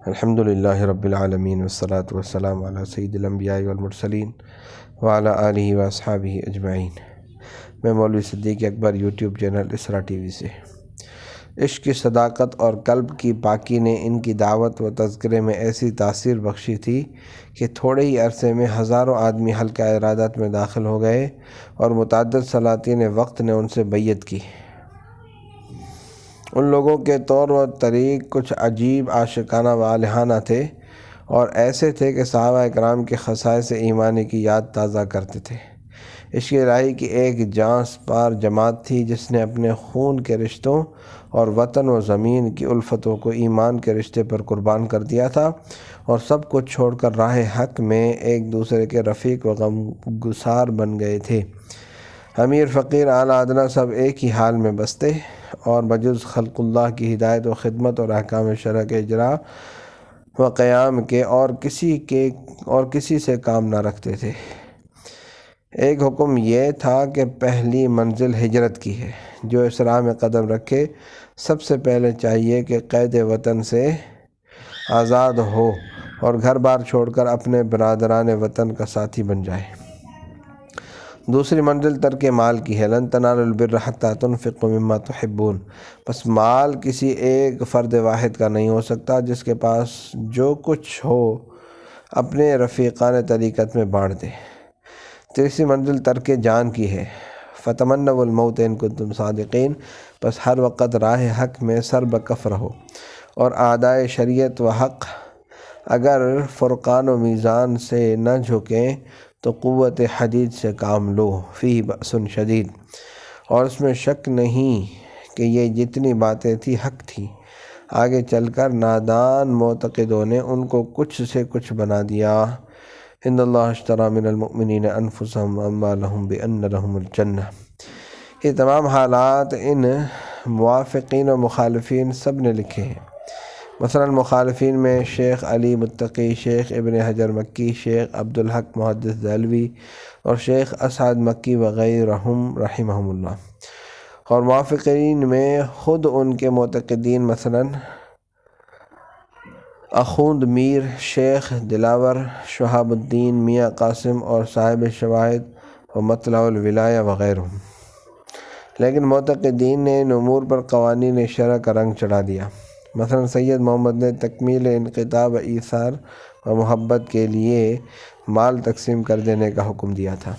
الحمدللہ رب العالمین والصلاة والسلام علی سید الانبیاء والمرسلین وعلی آلہ واصحابہ اجمعین۔ میں مولوی صدیق اکبر یوٹیوب چینل اسرا ٹی وی سے۔ عشق کی صداقت اور قلب کی پاکی نے ان کی دعوت و تذکرے میں ایسی تاثیر بخشی تھی کہ تھوڑے ہی عرصے میں ہزاروں آدمی حلقہ ارادت میں داخل ہو گئے اور متعدد سلاطین وقت نے ان سے بیعت کی۔ ان لوگوں کے طور و طریق کچھ عجیب عاشقانہ و الہانہ تھے اور ایسے تھے کہ صحابہ اکرام کے خصائص ایمانی کی یاد تازہ کرتے تھے۔ عشق الہی کی ایک جاں سپار جماعت تھی جس نے اپنے خون کے رشتوں اور وطن و زمین کی الفتوں کو ایمان کے رشتے پر قربان کر دیا تھا اور سب کچھ چھوڑ کر راہ حق میں ایک دوسرے کے رفیق و غم گسار بن گئے تھے۔ امیر فقیر اعلیٰ ادنا سب ایک ہی حال میں بستے اور بجز خلق اللہ کی ہدایت و خدمت اور احکام شرع کے اجراء و قیام کے اور کسی سے کام نہ رکھتے تھے۔ ایک حکم یہ تھا کہ پہلی منزل ہجرت کی ہے۔ جو اس راہ میں قدم رکھے سب سے پہلے چاہیے کہ قید وطن سے آزاد ہو اور گھر بار چھوڑ کر اپنے برادران وطن کا ساتھی بن جائے۔ دوسری منزل ترک مال کی ہے۔ لن تنالوا البر حتی تنفقوا مما تحبون۔ بس مال کسی ایک فرد واحد کا نہیں ہو سکتا، جس کے پاس جو کچھ ہو اپنے رفیقان طریقت میں بانٹ دے۔ تیسری منزل ترک جان کی ہے۔ فتمنوا الموت ان کنتم صادقین۔ بس ہر وقت راہ حق میں سر بکف رہو اور اعدائے شریعت و حق اگر فرقان و میزان سے نہ جھکیں تو قوت حدید سے کام لو، فیہ بأس شدید۔ اور اس میں شک نہیں کہ یہ جتنی باتیں تھی حق تھی۔ آگے چل کر نادان معتقدوں نے ان کو کچھ سے کچھ بنا دیا۔ ان اللہ اشتری من المؤمنین انفسهم واموالهم بان لهم الجنہ۔ یہ تمام حالات ان موافقین و مخالفین سب نے لکھے ہیں۔ مثلا مخالفین میں شیخ علی متقی، شیخ ابن حجر مکی، شیخ عبدالحق محدث دہلوی اور شیخ اسعد مکی وغیرہم رحمہم اللہ۔ اور موافقین میں خود ان کے معتقدین مثلا اخوند میر، شیخ دلاور، شہاب الدین میاں قاسم اور صاحب شواہد و مطلع الولایہ وغیرہم۔ لیکن معتقدین نے ان امور پر قوانین شرع کا رنگ چڑھا دیا۔ مثلا سید محمد نے تکمیل انقطاع و ایثار و محبت کے لیے مال تقسیم کر دینے کا حکم دیا تھا۔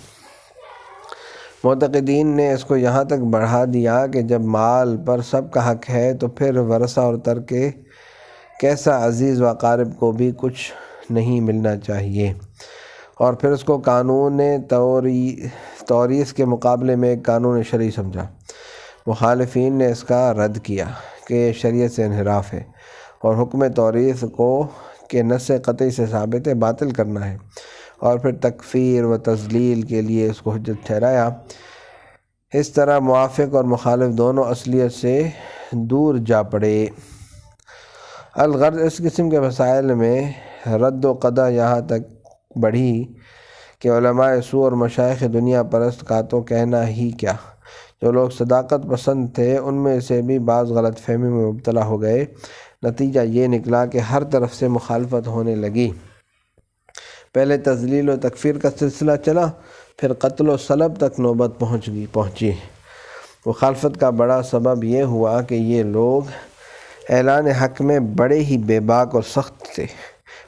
معتقدین نے اس کو یہاں تک بڑھا دیا کہ جب مال پر سب کا حق ہے تو پھر ورثہ اور ترکے کیسا عزیز و اقارب کو بھی کچھ نہیں ملنا چاہیے، اور پھر اس کو قانون توریث کے مقابلے میں ایک قانون شرعی سمجھا۔ مخالفین نے اس کا رد کیا کہ یہ شریعت سے انحراف ہے اور حکم توریث کو کہ نص قطعی سے ثابت ہے باطل کرنا ہے، اور پھر تکفیر و تضلیل کے لیے اس کو حجت ٹھہرایا۔ اس طرح موافق اور مخالف دونوں اصلیت سے دور جا پڑے۔ الغرض اس قسم کے مسائل میں رد و قدح یہاں تک بڑھی کہ علماء سوء اور مشائخ دنیا پرست کا تو کہنا ہی کیا، جو لوگ صداقت پسند تھے ان میں سے بھی بعض غلط فہمی میں مبتلا ہو گئے۔ نتیجہ یہ نکلا کہ ہر طرف سے مخالفت ہونے لگی۔ پہلے تضلیل و تکفیر کا سلسلہ چلا، پھر قتل و صلب تک نوبت پہنچی۔ مخالفت کا بڑا سبب یہ ہوا کہ یہ لوگ اعلان حق میں بڑے ہی بے باک اور سخت تھے،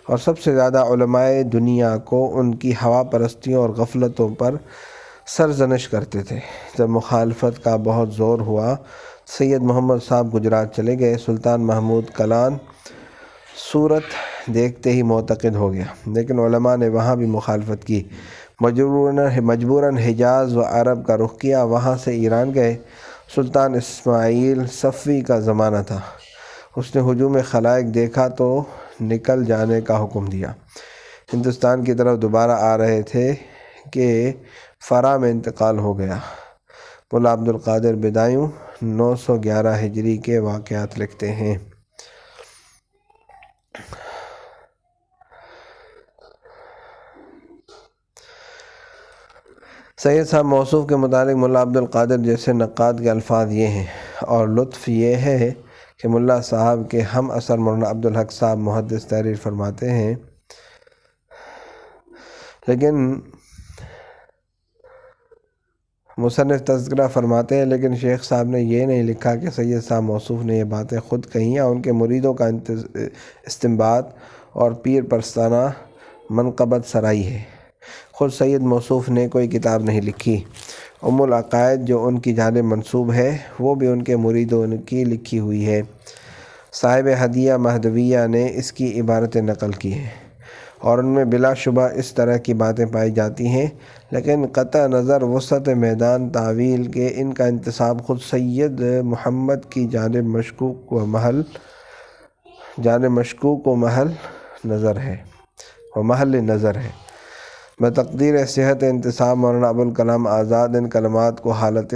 اور سب سے زیادہ علماء دنیا کو ان کی ہوا پرستیوں اور غفلتوں پر سرزنش کرتے تھے۔ جب مخالفت کا بہت زور ہوا، سید محمد صاحب گجرات چلے گئے۔ سلطان محمود کلان صورت دیکھتے ہی معتقد ہو گیا، لیکن علماء نے وہاں بھی مخالفت کی۔ مجبوراً حجاز و عرب کا رخ کیا، وہاں سے ایران گئے۔ سلطان اسماعیل صفوی کا زمانہ تھا۔ اس نے ہجوم خلائق دیکھا تو نکل جانے کا حکم دیا۔ ہندوستان کی طرف دوبارہ آ رہے تھے کہ فرا میں انتقال ہو گیا۔ ملا عبدالقادر بدایوں 911 ہجری کے واقعات لکھتے ہیں۔ سید صاحب موصوف کے متعلق ملا عبدالقادر جیسے نقاد کے الفاظ یہ ہیں، اور لطف یہ ہے کہ ملا صاحب کے ہم اثر مولانا عبدالحق صاحب محدث تحریر فرماتے ہیں، لیکن مصنف تذکرہ فرماتے ہیں لیکن شیخ صاحب نے یہ نہیں لکھا کہ سید صاحب موصوف نے یہ باتیں خود کہیں یا ان کے مریدوں کا استنباط اور پیر پرستانہ منقبت سرائی ہے۔ خود سید موصوف نے کوئی کتاب نہیں لکھی۔ ام العقائد جو ان کی جانب منسوب ہے وہ بھی ان کے مریدوں کی لکھی ہوئی ہے۔ صاحب ہدیہ مہدویہ نے اس کی عبارتیں نقل کی ہیں اور ان میں بلا شبہ اس طرح کی باتیں پائی جاتی ہیں، لیکن قطع نظر وسعت میدان تعویل کے ان کا انتساب خود سید محمد کی جانب مشکوک و محل نظر ہے۔ بتقدیر صحت انتساب مولانا ابوالکلام آزاد ان کلمات کو حالت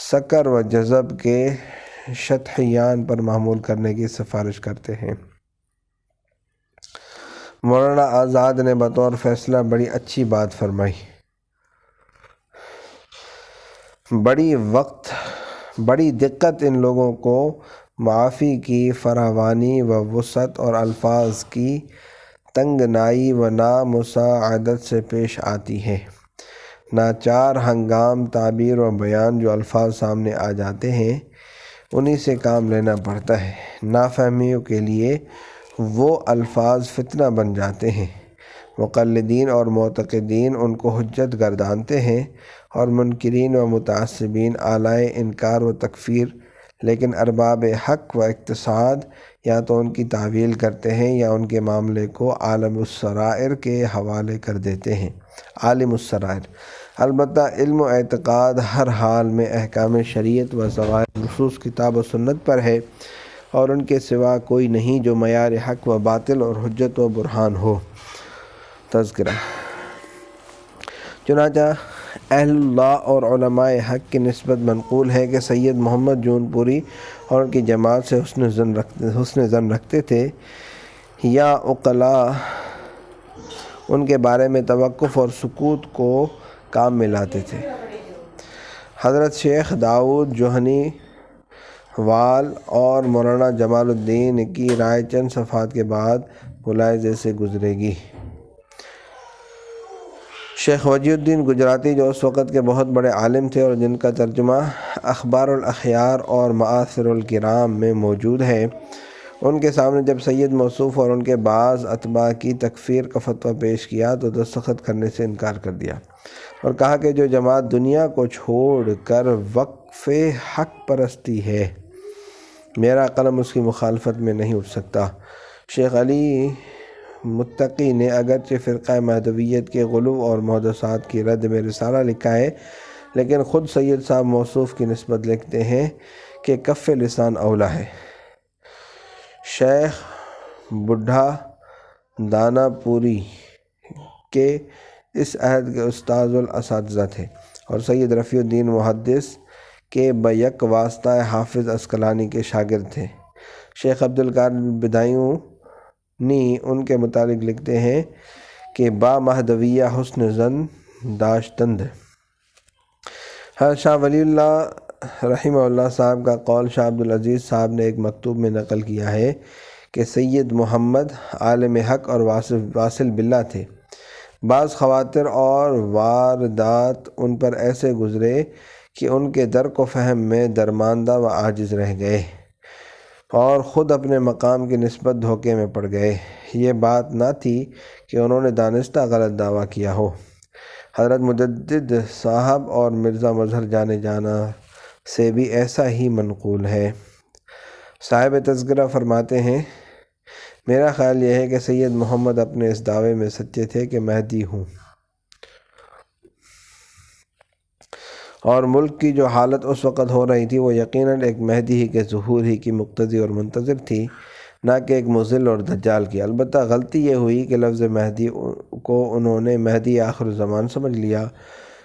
سکر و جذب کے شطحیان پر محمول کرنے کی سفارش کرتے ہیں۔ مولانا آزاد نے بطور فیصلہ بڑی اچھی بات فرمائی۔ بڑی دقت ان لوگوں کو معافی کی فراوانی و وسعت اور الفاظ کی تنگنائی و نامساعدت سے پیش آتی ہے۔ ناچار ہنگام تعبیر و بیان جو الفاظ سامنے آ جاتے ہیں انہی سے کام لینا پڑتا ہے۔ نافہمیوں کے لیے وہ الفاظ فتنہ بن جاتے ہیں۔ مقلدین اور معتقدین ان کو حجت گردانتے ہیں اور منکرین و متعصبین آلائے انکار و تکفیر، لیکن ارباب حق و اقتصاد یا تو ان کی تعویل کرتے ہیں یا ان کے معاملے کو عالم السرائر کے حوالے کر دیتے ہیں۔ عالم السرائر البتہ علم و اعتقاد ہر حال میں احکام شریعت و ظواہر نصوص کتاب و سنت پر ہے اور ان کے سوا کوئی نہیں جو معیار حق و باطل اور حجت و برہان ہو۔ تذکرہ چنانچہ اہل اللہ اور علماء حق کی نسبت منقول ہے کہ سید محمد جون پوری اور ان کی جماعت سے حسن ظن رکھتے تھے، یا عقلاء ان کے بارے میں توقف اور سکوت کو کام میں لاتے تھے۔ حضرت شیخ داؤد جوہنی وال اور مولانا جمال الدین کی رائے چند صفحات کے بعد ملاحظے سے گزرے گی۔ شیخ وجی الدین گجراتی جو اس وقت کے بہت بڑے عالم تھے اور جن کا ترجمہ اخبار الاخیار اور معاصر الکرام میں موجود ہے، ان کے سامنے جب سید موصوف اور ان کے بعض اتباع کی تکفیر کا فتویٰ پیش کیا تو دستخط کرنے سے انکار کر دیا اور کہا کہ جو جماعت دنیا کو چھوڑ کر وقف حق پرستی ہے، میرا قلم اس کی مخالفت میں نہیں اٹھ سکتا۔ شیخ علی متقی نے اگرچہ فرقہ مہدویت کے غلو اور محدثات کی رد میں رسالہ لکھا ہے، لیکن خود سید صاحب موصوف کی نسبت لکھتے ہیں کہ کف لسان اولا ہے۔ شیخ بڈھا دانا پوری کے اس عہد کے استاذ الاساتذہ تھے اور سید رفیع الدین محدث کے بیک واسطہ حافظ عسقلانی کے شاگرد تھے۔ شیخ عبدالقادر بدایونی ان کے متعلق لکھتے ہیں کہ با مہدویہ حسن ظن داشتند۔ شاہ ولی اللہ رحمہ اللہ صاحب کا قول شاہ عبدالعزیز صاحب نے ایک مکتوب میں نقل کیا ہے کہ سید محمد عالم حق اور واصل باللہ تھے۔ بعض خواطر اور واردات ان پر ایسے گزرے کہ ان کے درک و فہم میں درماندہ و عاجز رہ گئے اور خود اپنے مقام کی نسبت دھوکے میں پڑ گئے۔ یہ بات نہ تھی کہ انہوں نے دانستہ غلط دعویٰ کیا ہو۔ حضرت مجدد صاحب اور مرزا مظہر جانے جانا سے بھی ایسا ہی منقول ہے۔ صاحب تذکرہ فرماتے ہیں، میرا خیال یہ ہے کہ سید محمد اپنے اس دعوے میں سچے تھے کہ مہدی ہوں، اور ملک کی جو حالت اس وقت ہو رہی تھی وہ یقیناً ایک مہدی ہی کے ظہور ہی کی مقتضی اور منتظر تھی، نہ کہ ایک مضل اور دجال کی۔ البتہ غلطی یہ ہوئی کہ لفظ مہدی کو انہوں نے مہدی آخر الزمان سمجھ لیا،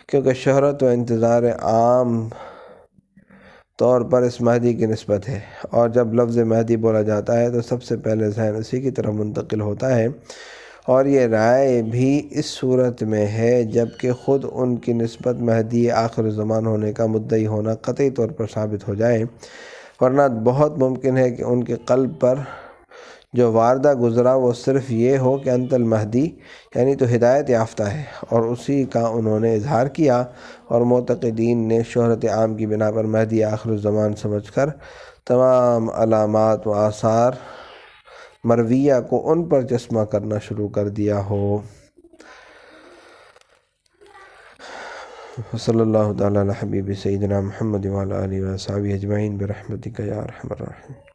کیونکہ شہرت و انتظار عام طور پر اس مہدی کی نسبت ہے، اور جب لفظ مہدی بولا جاتا ہے تو سب سے پہلے ذہن اسی کی طرف منتقل ہوتا ہے، اور یہ رائے بھی اس صورت میں ہے جبکہ خود ان کی نسبت مہدی آخر الزمان ہونے کا مدعی ہونا قطعی طور پر ثابت ہو جائے۔ ورنہ بہت ممکن ہے کہ ان کے قلب پر جو واردہ گزرا وہ صرف یہ ہو کہ انت المہدی، یعنی تو ہدایت یافتہ ہے، اور اسی کا انہوں نے اظہار کیا، اور معتقدین نے شہرت عام کی بنا پر مہدی آخر الزمان سمجھ کر تمام علامات و آثار مرویہ کو ان پر چشمہ کرنا شروع کر دیا ہو۔ صلی اللہ تعالیٰ علی حبیب سیدنا محمد وعلی آلہ وصحبہ اجمعین برحمتک یا ارحم الراحمین۔